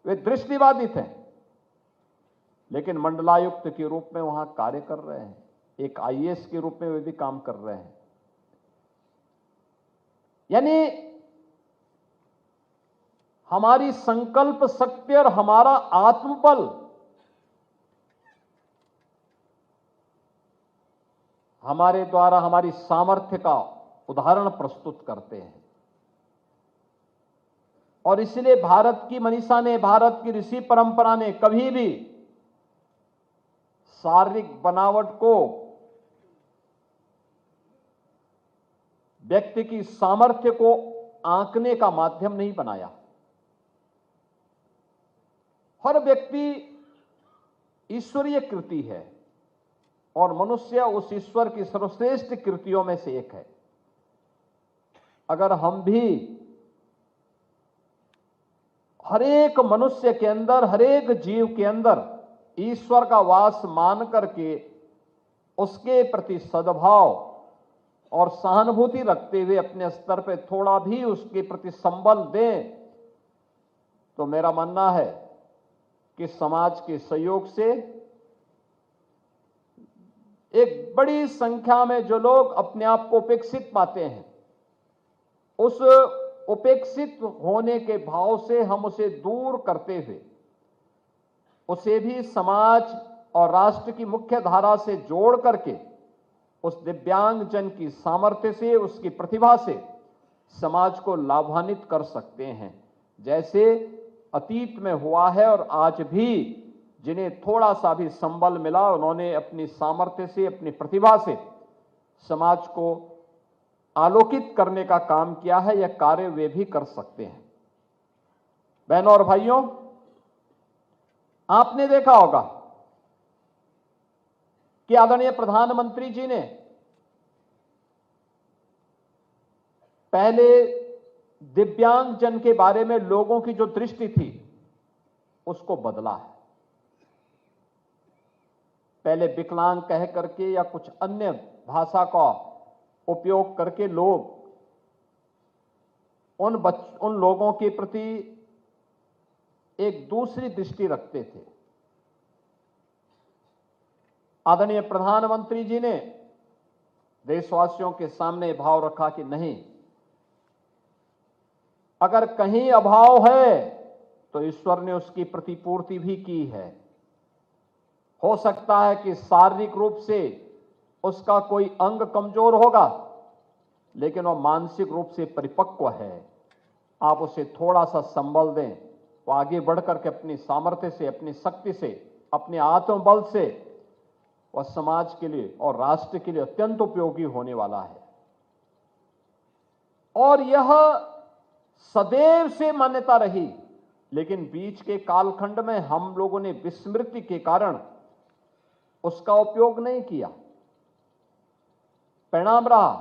वे दृष्टिबाधित हैं, लेकिन मंडलायुक्त के रूप में वहां कार्य कर रहे हैं, एक आईएएस के रूप में वे भी काम कर रहे हैं। यानी हमारी संकल्प शक्ति और हमारा आत्मबल हमारे द्वारा हमारी सामर्थ्य का उदाहरण प्रस्तुत करते हैं। और इसलिए भारत की मनीषा ने, भारत की ऋषि परंपरा ने कभी भी शारीरिक बनावट को व्यक्ति की सामर्थ्य को आंकने का माध्यम नहीं बनाया। हर व्यक्ति ईश्वरीय कृति है और मनुष्य उस ईश्वर की सर्वश्रेष्ठ कृतियों में से एक है। अगर हम भी हरेक मनुष्य के अंदर, हरेक जीव के अंदर ईश्वर का वास मान करके उसके प्रति सद्भाव और सहानुभूति रखते हुए अपने स्तर पर थोड़ा भी उसके प्रति संबल दें, तो मेरा मानना है कि समाज के सहयोग से एक बड़ी संख्या में जो लोग अपने आप को उपेक्षित पाते हैं, उस उपेक्षित होने के भाव से हम उसे दूर करते हुए उसे भी समाज और राष्ट्र की मुख्य धारा से जोड़ करके उस दिव्यांग जन की सामर्थ्य से, उसकी प्रतिभा से समाज को लाभान्वित कर सकते हैं। जैसे अतीत में हुआ है और आज भी जिन्हें थोड़ा सा भी संबल मिला, उन्होंने अपनी सामर्थ्य से, अपनी प्रतिभा से समाज को आलोकित करने का काम किया है। यह कार्य वे भी कर सकते हैं। बहनों और भाइयों, आपने देखा होगा कि आदरणीय प्रधानमंत्री जी ने पहले दिव्यांग जन के बारे में लोगों की जो दृष्टि थी उसको बदला है। पहले विकलांग कह करके या कुछ अन्य भाषा का उपयोग करके लोग उन लोगों के प्रति एक दूसरी दृष्टि रखते थे। आदरणीय प्रधानमंत्री जी ने देशवासियों के सामने भाव रखा कि नहीं, अगर कहीं अभाव है तो ईश्वर ने उसकी प्रतिपूर्ति भी की है। हो सकता है कि शारीरिक रूप से उसका कोई अंग कमजोर होगा, लेकिन वह मानसिक रूप से परिपक्व है। आप उसे थोड़ा सा संबल दें, वो आगे बढ़कर के अपनी सामर्थ्य से, अपनी शक्ति से, अपने आत्मबल से वह समाज के लिए और राष्ट्र के लिए अत्यंत उपयोगी होने वाला है। और यह सदैव से मान्यता रही, लेकिन बीच के कालखंड में हम लोगों ने विस्मृति के कारण उसका उपयोग नहीं किया। परिणाम रहा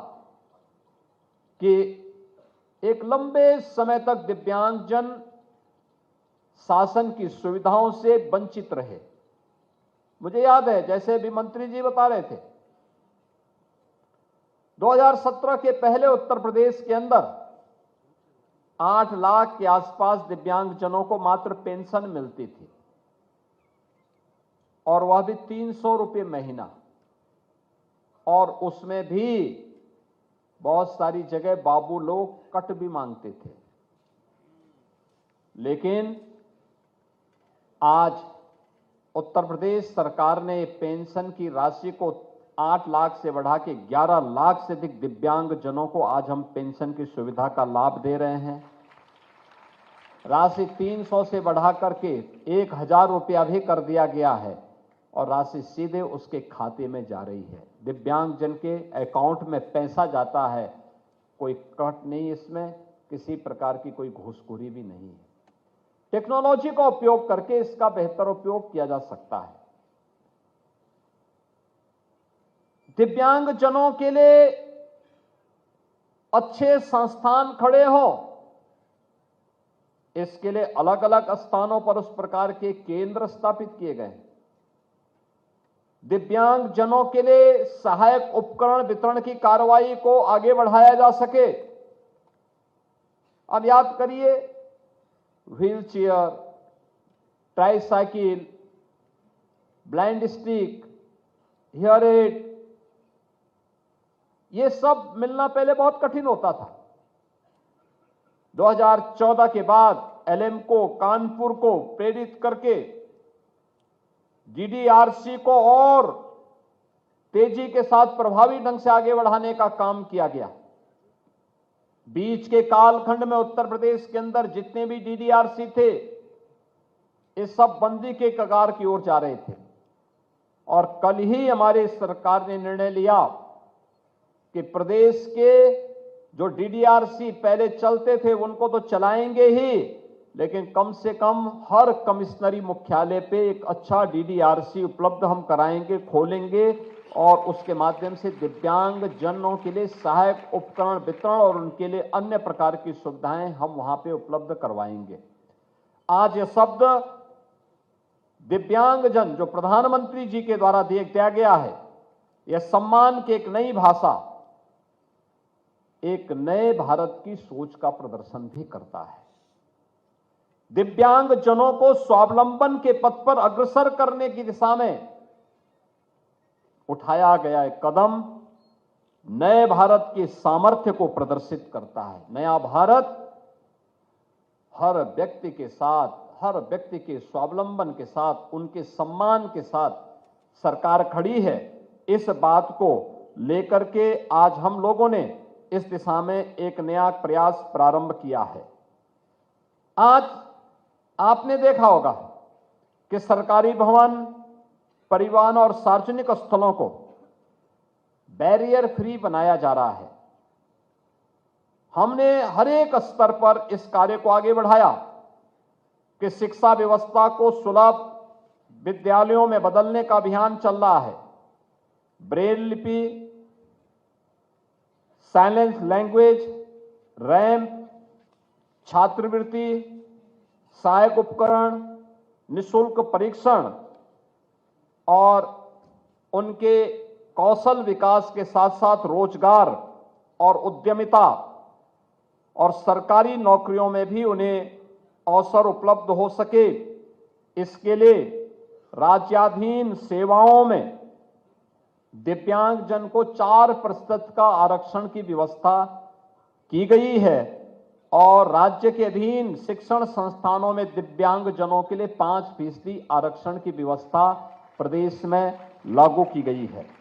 कि एक लंबे समय तक दिव्यांगजन शासन की सुविधाओं से वंचित रहे। मुझे याद है, जैसे भी मंत्री जी बता रहे थे, 2017 के पहले उत्तर प्रदेश के अंदर 8 लाख के आसपास दिव्यांगजनों को मात्र पेंशन मिलती थी, और वह भी 300 रुपये महीना। और उसमें भी बहुत सारी जगह बाबू लोग कट भी मांगते थे। लेकिन आज उत्तर प्रदेश सरकार ने पेंशन की राशि को 8 लाख से बढ़ा के 11 लाख से अधिक दिव्यांग जनों को आज हम पेंशन की सुविधा का लाभ दे रहे हैं। राशि 300 से बढ़ा करके 1000 रुपया भी कर दिया गया है, और राशि सीधे उसके खाते में जा रही है। दिव्यांग जन के अकाउंट में पैसा जाता है, कोई कट नहीं, इसमें किसी प्रकार की कोई घूसखोरी भी नहीं है। टेक्नोलॉजी का उपयोग करके इसका बेहतर उपयोग किया जा सकता है। दिव्यांग जनों के लिए अच्छे संस्थान खड़े हों, इसके लिए अलग अलग स्थानों पर उस प्रकार के केंद्र स्थापित किए गए हैं। दिव्यांग जनों के लिए सहायक उपकरण वितरण की कार्रवाई को आगे बढ़ाया जा सके। अब याद करिए, wheelchair, tricycle, blind stick, hear aid, ये सब मिलना पहले बहुत कठिन होता था। 2014 के बाद एलएमको, कानपुर को प्रेरित करके डीडीआरसी को और तेजी के साथ प्रभावी ढंग से आगे बढ़ाने का काम किया गया। बीच के कालखंड में उत्तर प्रदेश के अंदर जितने भी डीडीआरसी थे, ये सब बंदी के कगार की ओर जा रहे थे। और कल ही हमारी सरकार ने निर्णय लिया कि प्रदेश के जो डीडीआरसी पहले चलते थे उनको तो चलाएंगे ही, लेकिन कम से कम हर कमिश्नरी मुख्यालय पे एक अच्छा डीडीआरसी उपलब्ध हम कराएंगे, खोलेंगे और उसके माध्यम से दिव्यांग जनों के लिए सहायक उपकरण वितरण और उनके लिए अन्य प्रकार की सुविधाएं हम वहां पे उपलब्ध करवाएंगे। आज यह शब्द दिव्यांगजन जो प्रधानमंत्री जी के द्वारा दिया गया है, यह सम्मान की एक नई भाषा, एक नए भारत की सोच का प्रदर्शन भी करता है। दिव्यांग जनों को स्वावलंबन के पथ पर अग्रसर करने की दिशा में उठाया गया एक कदम नए भारत के सामर्थ्य को प्रदर्शित करता है। नया भारत हर व्यक्ति के साथ, हर व्यक्ति के स्वावलंबन के साथ, उनके सम्मान के साथ सरकार खड़ी है। इस बात को लेकर के आज हम लोगों ने इस दिशा में एक नया प्रयास प्रारंभ किया है। आज आपने देखा होगा कि सरकारी भवन, परिवहन और सार्वजनिक स्थलों को बैरियर फ्री बनाया जा रहा है। हमने हर एक स्तर पर इस कार्य को आगे बढ़ाया कि शिक्षा व्यवस्था को सुलभ विद्यालयों में बदलने का अभियान चल रहा है। ब्रेल लिपि, साइलेंस लैंग्वेज, रैंप, छात्रवृत्ति, सहायक उपकरण, निःशुल्क परीक्षण और उनके कौशल विकास के साथ साथ रोजगार और उद्यमिता और सरकारी नौकरियों में भी उन्हें अवसर उपलब्ध हो सके, इसके लिए राज्याधीन सेवाओं में दिव्यांगजन को 4% का आरक्षण की व्यवस्था की गई है और राज्य के अधीन शिक्षण संस्थानों में दिव्यांगजनों के लिए 5% आरक्षण की व्यवस्था प्रदेश में लागू की गई है।